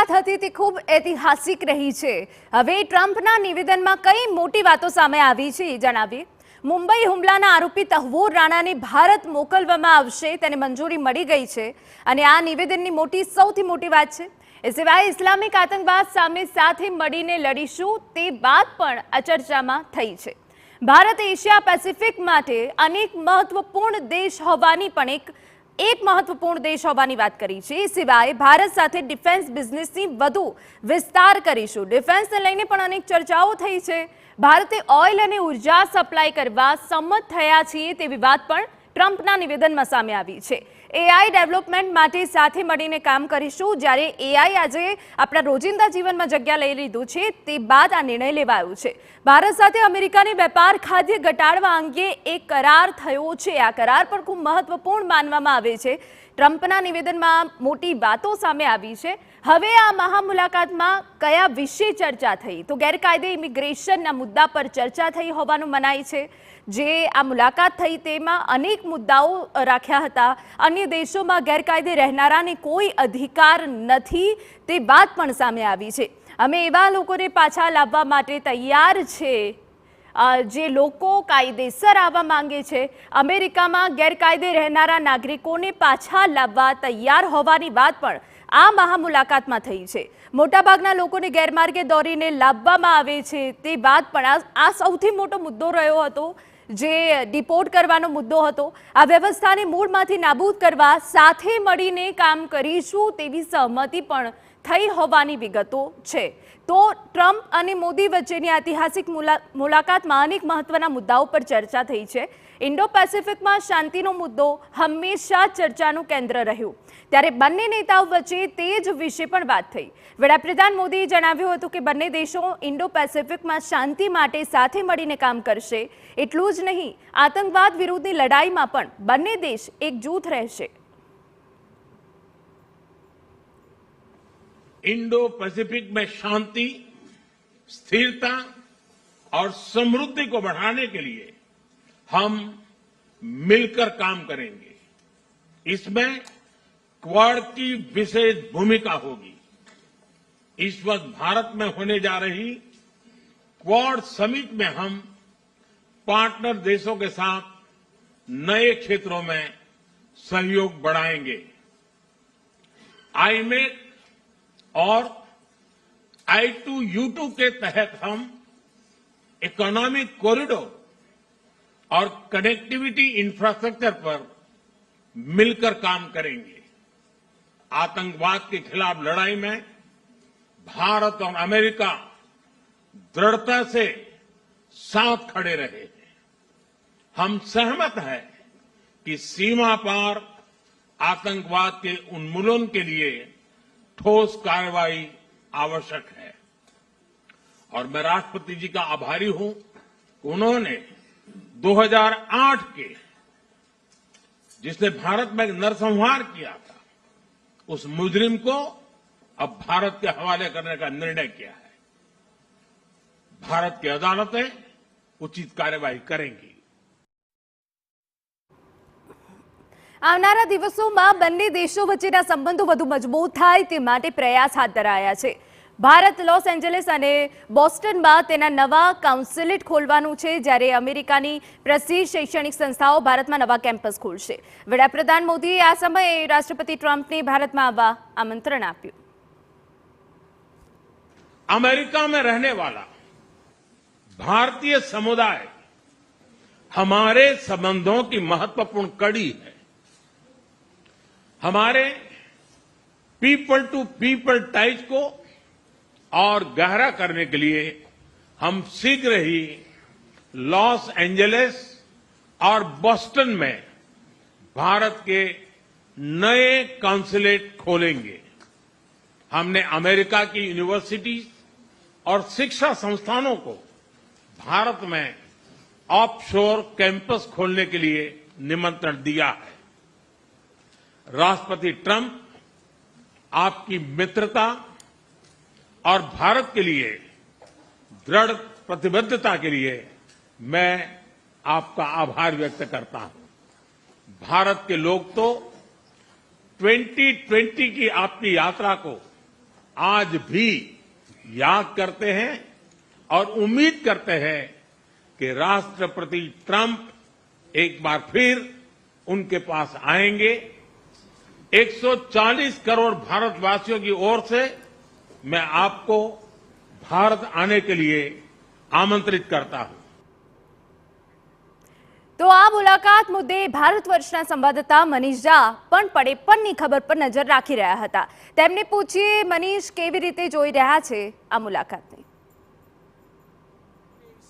મુલાકાત હતી તે ખૂબ ઐતિહાસિક રહી છે। હવે ટ્રમ્પના નિવેદનમાં કઈ મોટી વાતો સામે આવી છે એ જણાવીએ। મુંબઈ હુમલાના આરોપી તહવૂર રાણાને ભારત મોકલવામાં આવશે તેને મંજૂરી મળી ગઈ છે અને આ નિવેદનની સૌથી મોટી વાત છે। એ સિવાય ઇસ્લામિક આતંકવાદ સામે સાથે મળીને લડીશું તે વાત પણ આ ચર્ચામાં થઈ છે। ભારત એશિયા પેસિફિક માટે અનેક મહત્વપૂર્ણ દેશ હોવાની પણ એક મહત્વપૂર્ણ દેશ હોવાની વાત કરી છે। એ સિવાય ભારત સાથે ડિફેન્સ બિઝનેસની વધુ વિસ્તાર કરીશું। ડિફેન્સને લઈને પણ અનેક ચર્ચાઓ થઈ છે। ભારતે ઓઇલ અને ઉર્જા સપ્લાય કરવા સંમત થયા છીએ તેવી વાત પણ ટ્રમ્પના નિવેદનમાં સામે આવી છે। એઆઈ ડેવલપમેન્ટ માટે સાથે મળીને કામ કરીશું। જ્યારે એઆઈ આજે આપણા રોજિંદા જીવનમાં જગ્યા લઈ લીધું છે તે બાદ આ નિર્ણય લેવાયો છે। ભારત સાથે અમેરિકાની વેપાર ખાદ્ય ઘટાડવા અંગે એક કરાર થયો છે। આ કરાર પણ ખૂબ મહત્વપૂર્ણ માનવામાં આવે છે। ટ્રમ્પના નિવેદનમાં મોટી વાતો સામે આવી છે। હવે આ મહામુલાકાતમાં કયા વિશે ચર્ચા થઈ તો ગેરકાયદે ઇમિગ્રેશનના મુદ્દા પર ચર્ચા થઈ હોવાનું મનાય છે। જે આ મુલાકાત થઈ તેમાં અનેક મુદ્દાઓ રાખ્યા હતા। અન્ય દેશોમાં ગેરકાયદે રહેનારાને કોઈ અધિકાર નથી તે વાત પણ સામે આવી છે। અમે એવા લોકોને પાછા લાવવા માટે તૈયાર છે જે લોકો કાયદેસર આવવા માંગે છે। અમેરિકામાં ગેરકાયદે રહેનારા નાગરિકોને પાછા લાવવા તૈયાર હોવાની વાત પણ આ મહામુલાકાતમાં થઈ છે। મોટાભાગના લોકોને ગેરમાર્ગે દોરીને લાવવામાં આવે છે તે વાત પણ આ સૌથી મોટો મુદ્દો રહ્યો હતો જે ડિપોર્ટ કરવાનો મુદ્દો હતો। આ વ્યવસ્થાને મૂળમાંથી નાબૂદ કરવા સાથે મળીને કામ કરીશું તેવી સહમતિ પણ થઈ હોવાની વિગતો છે। તો ટ્રમ્પ અને મોદી વચ્ચેની ઐતિહાસિક મુલાકાતમાં અનેક મહત્વના મુદ્દાઓ પર ચર્ચા થઈ છે। ઇન્ડો પેસિફિકમાં શાંતિનો મુદ્દો હંમેશા ચર્ચાનું કેન્દ્ર રહ્યું ત્યારે બંને નેતાઓ વચ્ચે તે જ વિશે પણ વાત થઈ। વડાપ્રધાન મોદીએ જણાવ્યું હતું કે બંને દેશો ઇન્ડો પેસિફિકમાં શાંતિ માટે સાથે મળીને કામ કરશે। એટલું જ નહીં આતંકવાદ વિરુદ્ધની લડાઈમાં પણ બંને દેશ એકજૂથ રહેશે। इंडो पैसिफिक में शांति, स्थिरता और समृद्धि को बढ़ाने के लिए हम मिलकर काम करेंगे। इसमें क्वाड की विशेष भूमिका होगी। इस वक्त भारत में होने जा रही क्वाड समिट में हम पार्टनर देशों के साथ नए क्षेत्रों में सहयोग बढ़ाएंगे। आईमेक और I2U2 के तहत हम इकोनॉमिक कॉरिडोर और कनेक्टिविटी इंफ्रास्ट्रक्चर पर मिलकर काम करेंगे। आतंकवाद के खिलाफ लड़ाई में भारत और अमेरिका दृढ़ता से साथ खड़े रहे हैं। हम सहमत हैं कि सीमा पार आतंकवाद के उन्मूलन के लिए ठोस कार्रवाई आवश्यक है और मैं राष्ट्रपति जी का आभारी हूं कि उन्होंने 2008 के जिसने भारत में नरसंहार किया था उस मुजरिम को अब भारत के हवाले करने का निर्णय किया है। भारत की अदालतें उचित कार्यवाही करेंगी। આવનારા દિવસોમાં બંને દેશો વચ્ચેના સંબંધો વધુ મજબૂત થાય તે માટે પ્રયાસ હાથ ધરાયા છે। ભારત લોસ એન્જલિસ અને બોસ્ટનમાં તેના નવા કાઉન્સિલેટ ખોલવાનું છે જ્યારે અમેરિકાની પ્રસિદ્ધ શૈક્ષણિક સંસ્થાઓ ભારતમાં નવા કેમ્પસ ખોલશે। વડાપ્રધાન મોદીએ આ સમયે રાષ્ટ્રપતિ ટ્રમ્પને ભારતમાં આવવા આમંત્રણ આપ્યું। अमेरिका में रहने वाला भारतीय समुदाय हमारे संबंधों की महत्वपूर्ण कड़ी है। हमारे पीपल टू पीपल टाइज को और गहरा करने के लिए हम शीघ्र ही लॉस एंजलिस और बोस्टन में भारत के नए काउंसिलेट खोलेंगे। हमने अमेरिका की यूनिवर्सिटी और शिक्षा संस्थानों को भारत में ऑफशोर कैंपस खोलने के लिए निमंत्रण दिया है। राष्ट्रपति ट्रंप आपकी मित्रता और भारत के लिए दृढ़ प्रतिबद्धता के लिए मैं आपका आभार व्यक्त करता हूं। भारत के लोग तो 2020 की आपकी यात्रा को आज भी याद करते हैं और उम्मीद करते हैं कि राष्ट्रपति ट्रंप एक बार फिर उनके पास आएंगे। 140 करोड़ भारतवासियों की ओर से मैं आपको भारत आने के लिए आमंत्रित करता हूं। તો આ મુલાકાત મુદ્દે ભારત વર્ષના સંવાદદાતા મનીષ ઝા પણ પડેપણની ખબર પર નજર રાખી રહ્યા હતા। તેમને પૂછીએ મનીષ કેવી રીતે જોઈ રહ્યા છે આ મુલાકાતને।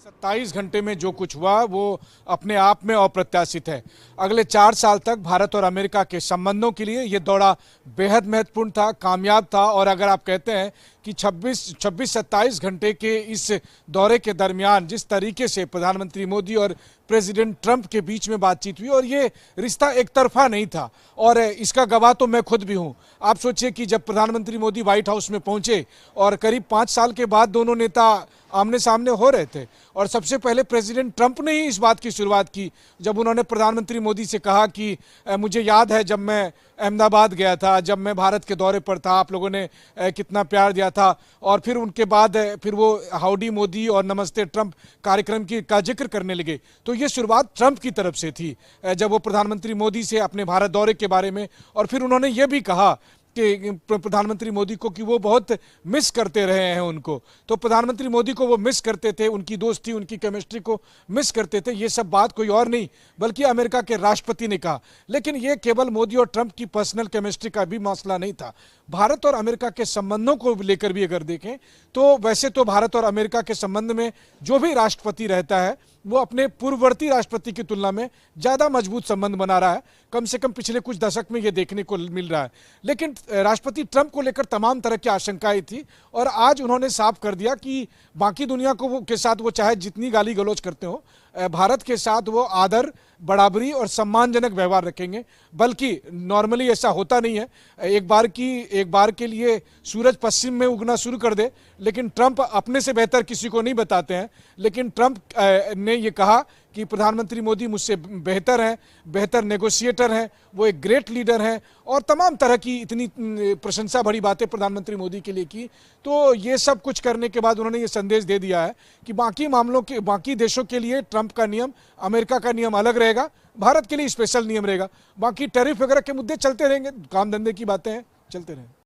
27 घंटे में जो कुछ हुआ वो अपने आप में अप्रत्याशित है। अगले 4 साल तक भारत और अमेरिका के संबंधों के लिए ये दौरा बेहद महत्वपूर्ण था, कामयाब था। और अगर आप कहते हैं कि 26-27 घंटे के इस दौरे के दरमियान जिस तरीके से प्रधानमंत्री मोदी और प्रेसिडेंट ट्रंप के बीच में बातचीत हुई और ये रिश्ता एक तरफा नहीं था, और इसका गवाह तो मैं खुद भी हूं। आप सोचिए कि जब प्रधानमंत्री मोदी व्हाइट हाउस में पहुंचे और करीब 5 साल के बाद दोनों नेता आमने सामने हो रहे थे, और सबसे पहले प्रेसिडेंट ट्रंप ने ही इस बात की शुरुआत की जब उन्होंने प्रधानमंत्री मोदी से कहा कि मुझे याद है जब मैं अहमदाबाद गया था, जब मैं भारत के दौरे पर था, आप लोगों ने कितना प्यार दिया था। और फिर उनके बाद फिर वो हाउडी मोदी और नमस्ते ट्रंप कार्यक्रम का जिक्र करने लगे। तो ये शुरुआत ट्रंप की तरफ से थी जब वो प्रधानमंत्री मोदी से अपने भारत दौरे के बारे में, और फिर उन्होंने ये भी कहा कि प्रधानमंत्री मोदी को कि वो बहुत मिस करते रहे हैं उनको। तो प्रधानमंत्री मोदी को वो मिस करते थे, उनकी दोस्ती, उनकी केमिस्ट्री को मिस करते थे। ये सब बात कोई और नहीं बल्कि अमेरिका के राष्ट्रपति ने कहा। लेकिन ये केवल मोदी और ट्रंप की पर्सनल केमिस्ट्री का भी मसला नहीं था। भारत और अमेरिका के संबंधों को लेकर भी अगर देखें तो वैसे तो भारत और अमेरिका के संबंध में जो भी राष्ट्रपति रहता है वो अपने पूर्ववर्ती राष्ट्रपति की तुलना में ज़्यादा मजबूत संबंध बना रहा है, कम से कम पिछले कुछ दशक में ये देखने को मिल रहा है। लेकिन राष्ट्रपति ट्रंप को लेकर तमाम तरह की आशंकाएं थी, और आज उन्होंने साफ कर दिया कि बाकी दुनिया को के साथ वो चाहे जितनी गाली गलौज करते हो, भारत के साथ वो आदर, बराबरी और सम्मानजनक व्यवहार रखेंगे। बल्कि नॉर्मली ऐसा होता नहीं है, एक बार के लिए सूरज पश्चिम में उगना शुरू कर दे, लेकिन ट्रंप अपने से बेहतर किसी को नहीं बताते हैं। लेकिन ट्रंप ने ये कहा कि प्रधानमंत्री मोदी मुझसे बेहतर हैं, बेहतर नेगोशिएटर हैं, वो एक ग्रेट लीडर हैं, और तमाम तरह की इतनी प्रशंसा भरी बातें प्रधानमंत्री मोदी के लिए की। तो ये सब कुछ करने के बाद उन्होंने ये संदेश दे दिया है कि बाकी देशों के लिए ट्रंप का नियम, अमेरिका का नियम अलग रहेगा, भारत के लिए स्पेशल नियम रहेगा। बाकी टैरिफ वगैरह के मुद्दे चलते रहेंगे, काम धंधे की बातें हैं, चलते रहेंगे।